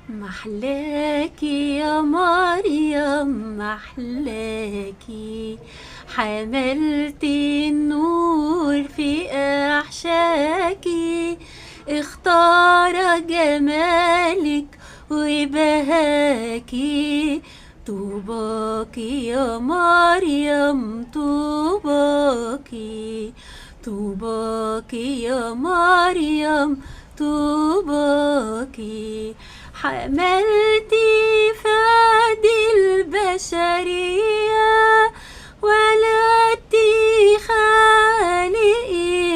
محلاكي يا مريم محلاكي، حملتي النور في أحشاكي، اختار جمالك وبهاكي. طوباكي يا مريم طوباكي، طوباكي يا مريم طوباكي. حملتي فادي البشرية، ولدتي خالق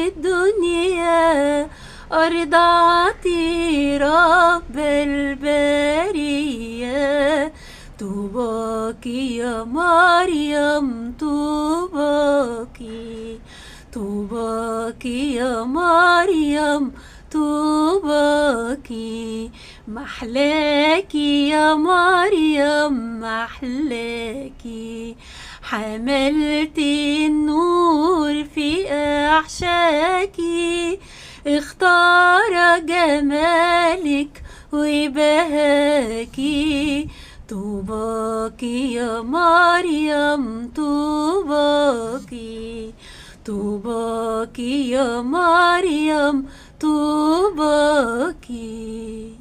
الدنيا، أرضعتي رب البرية. طوباكي يا مريم طوباكي، طوباكي يا مريم طوباكي. محلاكي يا مريم محلاكي، حملتي النور في أحشاكي، اختار جمالك وبهاكي. طوباكي يا مريم طوباكي، طوباكي يا مريم طوباكي.